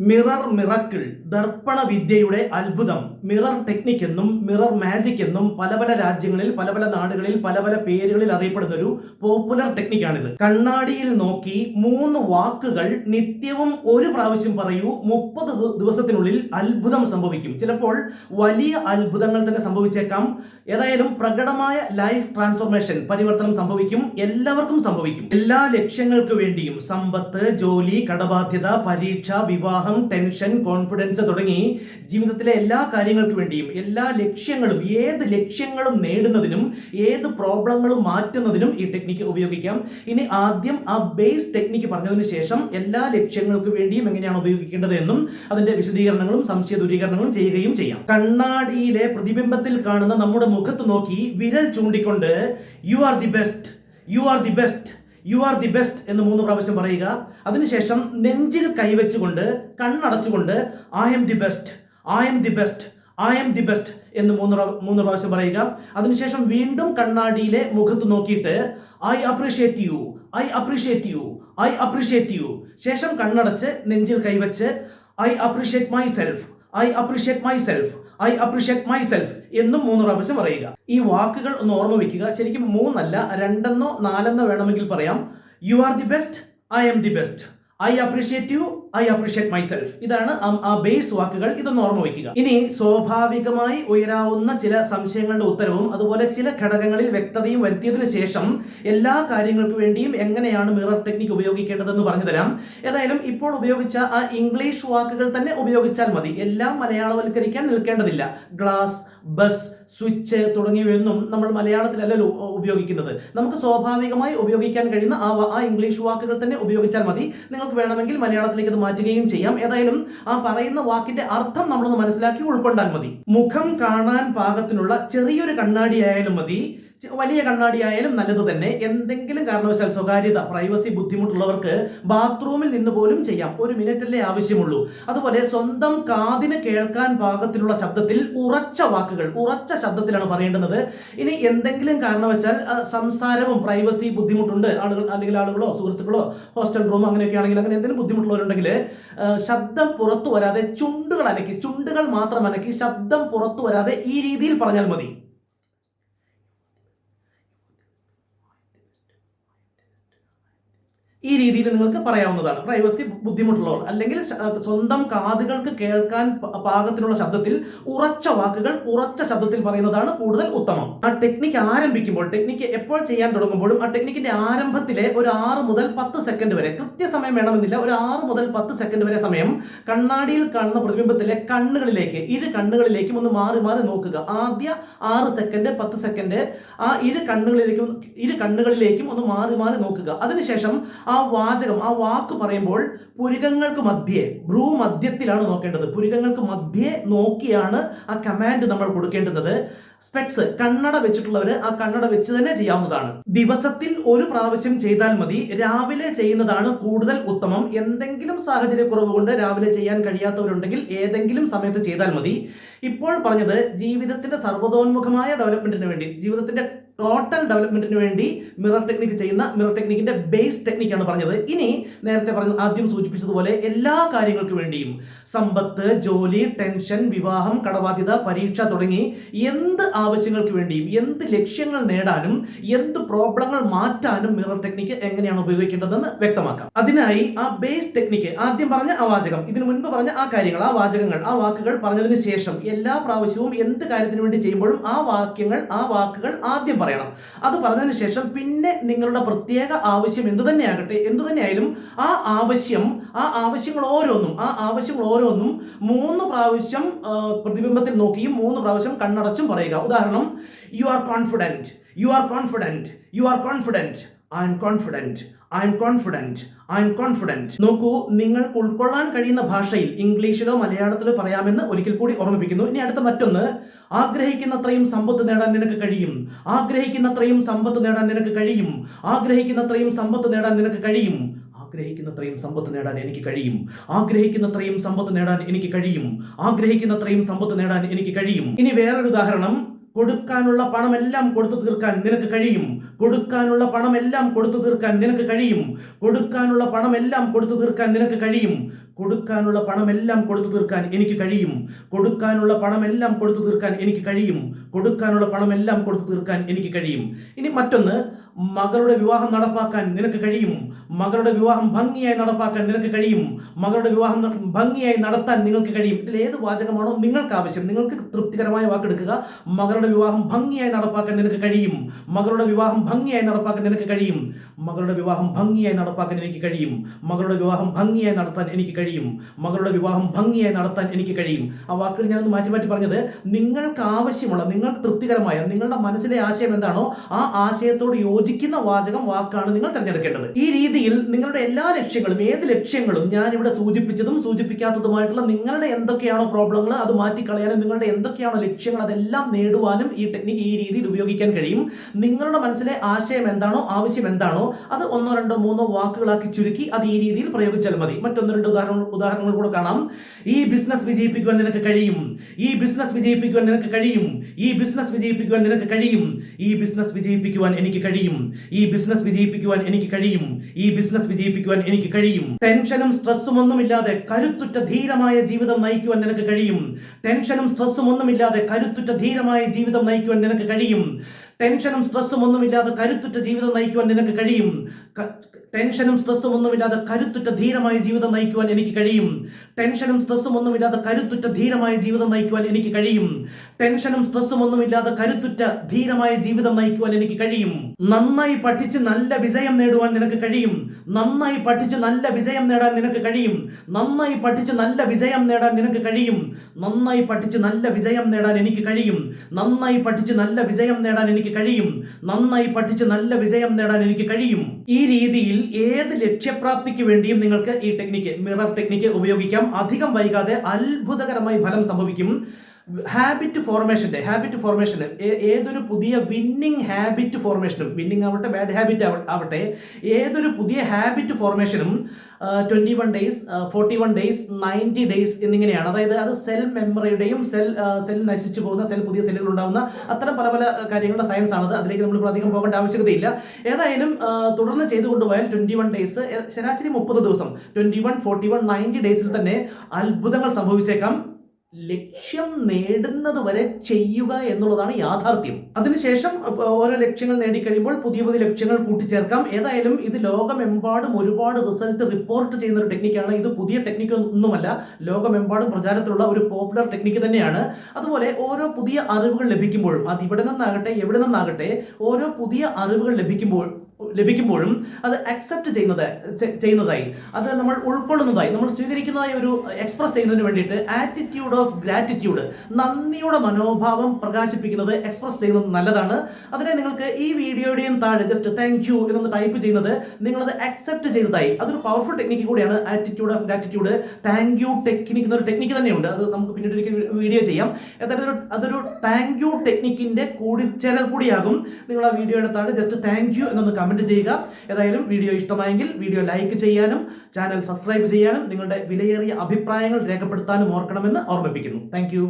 Mirror miracle, ദർപ്പണ വിദ്യയുടെ അത്ഭുതം, mirror technique എന്നും മിറർ മാജിക് എന്നും പല പല രാജ്യങ്ങളിൽ പല പല നാടുകളിൽ പല പല പേരുകളിൽ അറിയപ്പെടുന്ന ഒരു പോപ്പുലർ ടെക്നിക്കാണിത്. കണ്ണാടിയിൽ നോക്കി 3 വാക്കുകൾ നിത്യവും ഒരു പ്രാവശ്യം പറയൂ, 30 ദിവസത്തിനുള്ളിൽ അത്ഭുതം സംഭവിക്കും. ചിലപ്പോൾ വലിയ അത്ഭുതങ്ങൾ തന്നെ സംഭവിച്ചേക്കാം. ഏതായാലും പ്രകടമായ ലൈഫ് ട്രാൻസ്ഫോർമേഷൻ, പരിവർത്തനം സംഭവിക്കും. എല്ലാവർക്കും സംഭവിക്കും. എല്ലാ ലക്ഷ്യങ്ങൾക്ക് വേണ്ടിയും സമ്പത്ത്, ജോലി, കടബാധ്യത, പരീക്ഷ, വിവാഹം, ടെൻഷൻ, കോൺഫിഡൻസ് തുടങ്ങി ജീവിതത്തിലെ എല്ലാ കാര്യങ്ങൾക്ക് വേണ്ടിയും എല്ലാ ലക്ഷ്യങ്ങളും, ഏത് ലക്ഷ്യങ്ങളും നേടുന്നതിനും ഏത് പ്രോബ്ലങ്ങളും മാറ്റുന്നതിനും ഈ ടെക്നിക്ക് ഉപയോഗിക്കാം. ഇനി ആദ്യം ആ ബേസ് ടെക്നിക്ക് പറഞ്ഞതിന് ശേഷം എല്ലാ ലക്ഷ്യങ്ങൾക്ക് വേണ്ടിയും എങ്ങനെയാണ് ഉപയോഗിക്കേണ്ടത് എന്നും അതിന്റെ വിശദീകരണങ്ങളും സംശയ ദൂരീകരണങ്ങളും ചെയ്യുകയും ചെയ്യാം. കണ്ണാടിയിലെ പ്രതിബിംബത്തിൽ കാണുന്ന നമ്മുടെ മുഖത്ത് നോക്കി വിരൽ ചൂണ്ടിക്കൊണ്ട് you are the best, you are the best, you are the best എന്ന് 3 പ്രാവശ്യം പറയുക. അതിനുശേഷം നെഞ്ചിൽ കൈവച്ചുകൊണ്ട് കണ്ണടച്ചുകൊണ്ട് I am the best, I am the best, I am the best എന്ന് 3 പ്രാവശ്യം പറയുക. അതിനുശേഷം വീണ്ടും കണ്ണാടിയിലെ മുഖത്ത് നോക്കിയിട്ട് I appreciate you, I appreciate you, I appreciate you. ശേഷം കണ്ണടച്ച് നെഞ്ചിൽ കൈവച്ച് I appreciate myself, I appreciate myself, I appreciate my self എന്നും 3 പ്രാവശ്യം പറയുക. ഈ വാക്കുകൾ ഒന്ന് ഓർമ്മ വെക്കുക. ശരിക്കും 3 അല്ല, 2 4 വേണമെങ്കിൽ പറയാം. U are the best, I am the best, I appreciate you, I appreciate my self. ഇതാണ് ആ ബേസ് വാക്കുകൾ. ഇതൊന്ന് ഓർമ്മ വയ്ക്കുക. ഇനി സ്വാഭാവികമായി ഉയരാവുന്ന ചില സംശയങ്ങളുടെ ഉത്തരവും അതുപോലെ ചില ഘടകങ്ങളിൽ വ്യക്തതയും വരുത്തിയതിനു ശേഷം എല്ലാ കാര്യങ്ങൾക്ക് വേണ്ടിയും എങ്ങനെയാണ് മിറർ ടെക്നിക് ഉപയോഗിക്കേണ്ടതെന്ന് പറഞ്ഞു തരാം. ഏതായാലും ഇപ്പോൾ ഉപയോഗിച്ച ആ ഇംഗ്ലീഷ് വാക്കുകൾ തന്നെ ഉപയോഗിച്ചാൽ മതി. എല്ലാം മലയാളവൽക്കരിക്കാൻ നിൽക്കേണ്ടതില്ല. ഗ്ലാസ്, ബസ്, സ്വിച്ച് തുടങ്ങിയവയൊന്നും നമ്മൾ മലയാളത്തിലല്ലല്ലോ ഉപയോഗിക്കുന്നത്. നമുക്ക് സ്വാഭാവികമായി ഉപയോഗിക്കാൻ കഴിയുന്ന ആ ഇംഗ്ലീഷ് വാക്കുകൾ തന്നെ ഉപയോഗിച്ചാൽ മതി. നിങ്ങൾക്ക് വേണമെങ്കിൽ മലയാളത്തിലേക്ക് അത് മാറ്റുകയും ചെയ്യാം. ഏതായാലും ആ പറയുന്ന വാക്കിന്റെ അർത്ഥം നമ്മളൊന്ന് മനസ്സിലാക്കി ഉൾക്കൊണ്ടാൽ മതി. മുഖം കാണാൻ പാകത്തിനുള്ള ചെറിയൊരു കണ്ണാടി ആയാലും മതി, വലിയ കണ്ണാടി ആയാലും നല്ലത് തന്നെ. എന്തെങ്കിലും കാരണവശാൽ സ്വകാര്യത, പ്രൈവസി ബുദ്ധിമുട്ടുള്ളവർക്ക് ബാത്റൂമിൽ നിന്ന് പോലും ചെയ്യാം. 1 മിനിറ്റല്ലേ ആവശ്യമുള്ളൂ. അതുപോലെ സ്വന്തം കാതിന് കേൾക്കാൻ പാകത്തിലുള്ള ശബ്ദത്തിൽ ഉറച്ച വാക്കുകൾ, ഉറച്ച ശബ്ദത്തിലാണ് പറയേണ്ടുന്നത്. ഇനി എന്തെങ്കിലും കാരണവശാൽ സംസാരവും പ്രൈവസി ബുദ്ധിമുട്ടുണ്ട്, അല്ലെങ്കിൽ ആളുകളോ സുഹൃത്തുക്കളോ ഹോസ്റ്റൽ റൂം അങ്ങനെയൊക്കെ ആണെങ്കിൽ, അങ്ങനെ എന്തെങ്കിലും ബുദ്ധിമുട്ടുള്ളവരുണ്ടെങ്കിൽ ശബ്ദം പുറത്തു വരാതെ ചുണ്ടുകൾ മാത്രം അനക്കി ശബ്ദം പുറത്തു വരാതെ ഈ രീതിയിൽ പറഞ്ഞാൽ മതി. ഈ രീതിയിൽ നിങ്ങൾക്ക് പറയാവുന്നതാണ്. പ്രൈവസി ബുദ്ധിമുട്ടുള്ളവർ അല്ലെങ്കിൽ സ്വന്തം കാതുകൾക്ക് കേൾക്കാൻ പാകത്തിനുള്ള ശബ്ദത്തിൽ ഉറച്ച വാക്കുകൾ ഉറച്ച ശബ്ദത്തിൽ പറയുന്നതാണ് കൂടുതൽ ഉത്തമം. ആ ടെക്നിക്ക് ആരംഭിക്കുമ്പോൾ, ടെക്നിക്ക് എപ്പോൾ ചെയ്യാൻ തുടങ്ങുമ്പോഴും ആ ടെക്നിക്കിന്റെ ആരംഭത്തിലെ ഒരു 6 മുതൽ 10 സെക്കൻഡ് വരെ, കൃത്യസമയം വേണമെന്നില്ല, ഒരു 6 മുതൽ 10 സെക്കൻഡ് വരെ സമയം കണ്ണാടിയിൽ കാണുന്ന പ്രതിബിംബത്തിലെ കണ്ണുകളിലേക്ക്, ഇരു കണ്ണുകളിലേക്കും ഒന്ന് മാറി മാറി നോക്കുക. ആദ്യ 6 സെക്കൻഡ് 10 സെക്കൻഡ് ആ ഇരു കണ്ണുകളിലേക്കും ഒന്ന് മാറി മാറി നോക്കുക. അതിനുശേഷം ആ വാചകം, ആ വാക്ക് പറയുമ്പോൾ പുരികങ്ങൾക്ക് മധ്യേ, ഭ്രൂമധ്യത്തിലാണ് നോക്കേണ്ടത്. പുരികങ്ങൾക്ക് മധ്യേ നോക്കിയാണ് ആ കമാൻഡ് നമ്മൾ കൊടുക്കേണ്ടത്. സ്പെക്സ്, കണ്ണട വെച്ചിട്ടുള്ളവർ ആ കണ്ണട വെച്ച് തന്നെ ചെയ്യാവുന്നതാണ്. ദിവസത്തിൽ 1 പ്രാവശ്യം ചെയ്താൽ മതി. രാവിലെ ചെയ്യുന്നതാണ് കൂടുതൽ ഉത്തമം. എന്തെങ്കിലും സാഹചര്യക്കുറവ് കൊണ്ട് രാവിലെ ചെയ്യാൻ കഴിയാത്തവരുണ്ടെങ്കിൽ ഏതെങ്കിലും സമയത്ത് ചെയ്താൽ മതി. ഇപ്പോൾ പറഞ്ഞത് ജീവിതത്തിന്റെ സർവ്വതോന്മുഖമായ ഡെവലപ്മെന്റിന് വേണ്ടി, ജീവിതത്തിന്റെ ടോട്ടൽ ഡെവലപ്മെന്റിന് വേണ്ടി മിറർ ടെക്നിക്ക് ചെയ്യുന്ന മിറർ ടെക്നിക്കിന്റെ ബേസ് ടെക്നിക്കാണ് പറഞ്ഞത്. ഇനി നേരത്തെ പറഞ്ഞത്, ആദ്യം സൂചിപ്പിച്ചതുപോലെ എല്ലാ കാര്യങ്ങൾക്ക് വേണ്ടിയും സമ്പത്ത്, ജോലി, ടെൻഷൻ, വിവാഹം, കടബാധ്യത, പരീക്ഷ തുടങ്ങി എന്ത് ആവശ്യങ്ങൾക്ക് വേണ്ടിയും എന്ത് ലക്ഷ്യങ്ങൾ നേടാനും എന്ത് പ്രോബ്ലങ്ങൾ മാറ്റാനും മിറർ ടെക്നിക്ക് എങ്ങനെയാണ് ഉപയോഗിക്കേണ്ടതെന്ന് വ്യക്തമാക്കാം. അതിനായി ആ ബേസ് ടെക്നിക്ക്, ആദ്യം പറഞ്ഞ ആ വാചകം, ഇതിനു മുൻപ് പറഞ്ഞ ആ കാര്യങ്ങൾ, ആ വാചകങ്ങൾ, ആ വാക്കുകൾ പറഞ്ഞതിന് ശേഷം എല്ലാ പ്രാവശ്യവും എന്ത് കാര്യത്തിന് വേണ്ടി ചെയ്യുമ്പോഴും ആ വാക്കുകൾ ആദ്യം പറയണം. അത് പറഞ്ഞതിന് ശേഷം പിന്നെ നിങ്ങളുടെ പ്രത്യേക ആവശ്യം എന്തു തന്നെയായാലും ആ ആവശ്യങ്ങൾ ഓരോന്നും 3 പ്രാവശ്യം പ്രതിബിംബത്തിൽ നോക്കിയും 3 പ്രാവശ്യം കണ്ണടച്ചും പറയുക. ഉദാഹരണം, you are confident, you are confident, you are confident, I M confident, I M confident, I M confident. നോക്കൂ, നിങ്ങൾക്ക് ഉൾക്കൊള്ളാൻ കഴിയുന്ന ഭാഷയിൽ ഇംഗ്ലീഷിലോ മലയാളത്തിലോ പറയാമെന്ന് ഒരിക്കൽ കൂടി ഓർമ്മിപ്പിക്കുന്നു. ഇനി അടുത്ത മറ്റൊന്ന്, ആഗ്രഹിക്കുന്നത്രയും സമ്പത്ത് നേടാൻ നിനക്ക് കഴിയും, ആഗ്രഹിക്കുന്നത്രയും സമ്പത്ത് നേടാൻ നിനക്ക് കഴിയും, ആഗ്രഹിക്കുന്നത്രയും സമ്പത്ത് നേടാൻ നിനക്ക് കഴിയും, ആഗ്രഹിക്കുന്നത്രയും സമ്പത്ത് നേടാൻ എനിക്ക് കഴിയും, ആഗ്രഹിക്കുന്നത്രയും സമ്പത്ത് നേടാൻ എനിക്ക് കഴിയും, ആഗ്രഹിക്കുന്നത്രയും സമ്പത്ത് നേടാൻ എനിക്ക് കഴിയും. ഇനി വേറൊരു ഉദാഹരണം, കൊടുക്കാനുള്ള പണമെല്ലാം കൊടുത്തു തീർക്കാൻ നിനക്ക് കഴിയും. കൊടുക്കാനുള്ള പണമെല്ലാം കൊടുത്തു തീർക്കാൻ നിനക്ക് കഴിയും. കൊടുക്കാനുള്ള പണമെല്ലാം കൊടുത്തു തീർക്കാൻ നിനക്ക് കഴിയും. കൊടുക്കാനുള്ള പണമെല്ലാം കൊടുത്തു തീർക്കാൻ എനിക്ക് കഴിയും. കൊടുക്കാനുള്ള പണമെല്ലാം കൊടുത്തു തീർക്കാൻ എനിക്ക് കഴിയും. കൊടുക്കാനുള്ള പണമെല്ലാം കൊടുത്തു തീർക്കാൻ എനിക്ക് കഴിയും. ഇനി മറ്റൊന്ന്, മകളുടെ വിവാഹം നടപ്പാക്കാൻ നിനക്ക് കഴിയും. മകളുടെ വിവാഹം ഭംഗിയായി നടപ്പാക്കാൻ നിനക്ക് കഴിയും. മകളുടെ വിവാഹം ഭംഗിയായി നടത്താൻ നിങ്ങൾക്ക് കഴിയും. ഇതിൽ ഏത് വാചകമാണോ നിങ്ങൾക്ക് ആവശ്യം, നിങ്ങൾക്ക് തൃപ്തികരമായ വാക്കെടുക്കുക. മകളുടെ വിവാഹം ഭംഗിയായി നടപ്പാക്കാൻ നിനക്ക് കഴിയും. മകളുടെ വിവാഹം ഭംഗിയായി നടപ്പാക്കാൻ നിനക്ക് കഴിയും. മകളുടെ വിവാഹം ഭംഗിയായി നടപ്പാക്കാൻ എനിക്ക് കഴിയും. മകളുടെ വിവാഹം ഭംഗിയായി നടത്താൻ എനിക്ക് കഴിയും. മകളുടെ വിവാഹം ഭംഗിയായി നടത്താൻ എനിക്ക് കഴിയും. ആ വാക്കുകൾ ഞാനൊന്ന് മാറ്റി മാറ്റി പറഞ്ഞത് നിങ്ങൾക്ക് ആവശ്യമുള്ള, നിങ്ങൾക്ക് തൃപ്തികരമായ, നിങ്ങളുടെ മനസ്സിലെ ആശയം എന്താണോ ആ ആശയത്തോട് യോജിക്കുന്ന വാക്കാണ് നിങ്ങൾ തിരഞ്ഞെടുക്കേണ്ടത്. ഈ രീതിയിൽ നിങ്ങളുടെ എല്ലാ ലക്ഷ്യങ്ങളും, ഏത് ലക്ഷ്യങ്ങളും ഞാനിവിടെ സൂചിപ്പിച്ചതും സൂചിപ്പിക്കാത്തതുമായിട്ടുള്ള നിങ്ങളുടെ എന്തൊക്കെയാണോ പ്രോബ്ലങ്ങൾ അത് മാറ്റിക്കളയാനും നിങ്ങളുടെ എന്തൊക്കെയാണോ ലക്ഷ്യങ്ങൾ അതെല്ലാം നേടുവാനും ഈ ടെക്നിക്ക്, ഈ രീതിയിൽ ഉപയോഗിക്കാൻ കഴിയും. നിങ്ങളുടെ മനസ്സിലെ ആശയം എന്താണോ, ആവശ്യം എന്താണോ അത് 1, 2, 3 വാക്കുകളാക്കി ചുരുക്കി അത് ഈ രീതിയിൽ പ്രയോഗിച്ചാൽ മതി. മറ്റൊന്ന് 2 ഉദാഹരണങ്ങൾ കൂടെ കാണാം. ഈ ബിസിനസ് വിജയിപ്പിക്കുവാൻ നിനക്ക് കഴിയും. ഈ ബിസിനസ് വിജയിപ്പിക്കുവാൻ നിനക്ക് കഴിയും. ഈ ബിസിനസ് വിജയിപ്പിക്കുവാൻ നിനക്ക് കഴിയും. ഈ ബിസിനസ് വിജയിപ്പിക്കുവാൻ എനിക്ക് കഴിയും. ഈ ബിസിനസ് വിജയിപ്പിക്കുവാൻ എനിക്ക് കഴിയും. ഈ ബിസിനസ് വിജയിപ്പിക്കുവാൻ എനിക്ക് കഴിയും. ടെൻഷനും സ്ട്രെസ്സും ഒന്നുമില്ലാതെ കരുത്തുറ്റ ധീരമായ ജീവിതം നയിക്കുവാൻ നിനക്ക് കഴിയും. ടെൻഷനും സ്ട്രെസ്സും ഒന്നുമില്ലാതെ കരുത്തുറ്റ ധീരമായ ജീവിതം നയിക്കുവാൻ നിനക്ക് കഴിയും. ടെൻഷനും സ്ട്രെസ്സും ഒന്നുമില്ലാതെ കരുത്തുറ്റ ജീവിതം നയിക്കുവാൻ നിനക്ക് കഴിയും. ടെൻഷനും സ്ട്രെസ്സും ഒന്നുമില്ലാതെ കരുത്തുറ്റ ധീരമായ ജീവിതം നയിക്കുവാൻ എനിക്ക് കഴിയും. ടെൻഷനും സ്ട്രെസ്സും ഒന്നുമില്ലാതെ കരുത്തുറ്റ ധീരമായ ജീവിതം നയിക്കുവാൻ എനിക്ക് കഴിയും. ടെൻഷനും സ്ട്രെസ്സും ഒന്നുമില്ലാതെ കരുത്തുറ്റ ധീരമായ ജീവിതം നയിക്കുവാൻ എനിക്ക് കഴിയും. നന്നായി പഠിച്ച് നല്ല വിജയം നേടുവാൻ നിനക്ക് കഴിയും. നന്നായി പഠിച്ച് നല്ല വിജയം നേടാൻ നിനക്ക് കഴിയും. നന്നായി പഠിച്ച് നല്ല വിജയം നേടാൻ നിനക്ക് കഴിയും. നന്നായി പഠിച്ച് നല്ല വിജയം നേടാൻ എനിക്ക് കഴിയും. നന്നായി പഠിച്ച് നല്ല വിജയം നേടാൻ എനിക്ക് കഴിയും. നന്നായി പഠിച്ച് നല്ല വിജയം നേടാൻ എനിക്ക് കഴിയും. ഈ രീതിയിൽ ഏത് ലക്ഷ്യപ്രാപ്തിക്ക് വേണ്ടിയും നിങ്ങൾക്ക് ഈ ടെക്നിക്ക്, മിറർ ടെക്നിക്ക് ഉപയോഗിക്കാം. അധികം വൈകാതെ അത്ഭുതകരമായി ഫലം സംഭവിക്കും. ഹാബിറ്റ് ഫോർമേഷന് ഏതൊരു പുതിയ വിന്നിങ് ഹാബിറ്റ് ഫോർമേഷനും, വിന്നിങ് ആവട്ടെ ബാഡ് ഹാബിറ്റ് ആവട്ടെ, ഏതൊരു പുതിയ ഹാബിറ്റ് ഫോർമേഷനും 21 ഡേയ്സ്, 41 ഡേയ്സ്, 90 ഡേയ്സ് എന്നിങ്ങനെയാണ്. അതായത് അത് സെൽ മെമ്മറിയുടെയും സെൽ നശിച്ചു പോകുന്ന പുതിയ സെല്ലുകൾ ഉണ്ടാകുന്ന അത്തരം പല പല കാര്യങ്ങളുടെ സയൻസ് ആണത്. അതിലേക്ക് നമ്മൾ അധികം പോകേണ്ട ആവശ്യകതയില്ല. ഏതായാലും തുടർന്ന് ചെയ്തു കൊണ്ടുപോയാൽ 21 ഡേയ്സ്, ശരാശരി 30 ദിവസം, 21, 41, 90 ഡേയ്സിൽ തന്നെ അത്ഭുതങ്ങൾ സംഭവിച്ചേക്കാം. ലക്ഷ്യം നേടുന്നത് വരെ ചെയ്യുക എന്നുള്ളതാണ് യാഥാർത്ഥ്യം. അതിനുശേഷം ഓരോ ലക്ഷ്യങ്ങൾ നേടിക്കഴിയുമ്പോൾ പുതിയ പുതിയ ലക്ഷ്യങ്ങൾ കൂട്ടിച്ചേർക്കാം. ഏതായാലും ഇത് ലോകമെമ്പാടും ഒരുപാട് റിസൾട്ട് റിപ്പോർട്ട് ചെയ്യുന്ന ഒരു ടെക്നിക്കാണ്. ഇത് പുതിയ ടെക്നിക്ക് ഒന്നുമല്ല, ലോകമെമ്പാടും പ്രചാരത്തിലുള്ള ഒരു പോപ്പുലർ ടെക്നിക്ക് തന്നെയാണ്. അതുപോലെ ഓരോ പുതിയ അറിവുകൾ ലഭിക്കുമ്പോഴും, അത് ഇവിടെ നിന്നാകട്ടെ എവിടെ നിന്നാകട്ടെ, ഓരോ പുതിയ അറിവുകൾ ലഭിക്കുമ്പോഴും അത് അക്സെപ്റ്റ് ചെയ്യുന്നതായി, അത് നമ്മൾ ഉൾക്കൊള്ളുന്നതായി, നമ്മൾ സ്വീകരിക്കുന്നതായി ഒരു എക്സ്പ്രസ് ചെയ്യുന്നതിന് വേണ്ടിയിട്ട് ആറ്റിറ്റ്യൂഡ് ഓഫ് ഗ്രാറ്റിറ്റ്യൂഡ്, നന്ദിയുടെ മനോഭാവം പ്രകാശിപ്പിക്കുന്നത്, എക്സ്പ്രസ് ചെയ്യുന്നത് നല്ലതാണ്. അതിനെ നിങ്ങൾക്ക് ഈ വീഡിയോയുടെയും താഴെ ജസ്റ്റ് താങ്ക് യു എന്നൊന്ന് ടൈപ്പ് ചെയ്യുന്നത് നിങ്ങളത് അക്സെപ്റ്റ് ചെയ്തതായി, അതൊരു പവർഫുൾ ടെക്നിക്ക് കൂടിയാണ്. Attitude of gratitude, thank you technique എന്നൊരു ടെക്നിക്ക് തന്നെയുണ്ട്. അത് നമുക്ക് പിന്നീട് ഒരിക്കൽ വീഡിയോ ചെയ്യാം. ഏതായാലും അതൊരു താങ്ക് യു ടെക്നിക്കിന്റെ കൂടിച്ചേരൽ കൂടിയാകും. നിങ്ങൾ ആ വീഡിയോയുടെ താഴെ ജസ്റ്റ് താങ്ക് യു എന്നൊന്ന് കമന്റ് ചെയ്യുക. ഏതായാലും വീഡിയോ ഇഷ്ടമായെങ്കിൽ വീഡിയോ ലൈക്ക് ചെയ്യാനും ചാനൽ സബ്സ്ക്രൈബ് ചെയ്യാനും നിങ്ങളുടെ വിലയേറിയ അഭിപ്രായങ്ങൾ രേഖപ്പെടുത്താനും ഓർക്കണമെന്ന് ഓർമ്മിപ്പിക്കുന്നു. Thank you.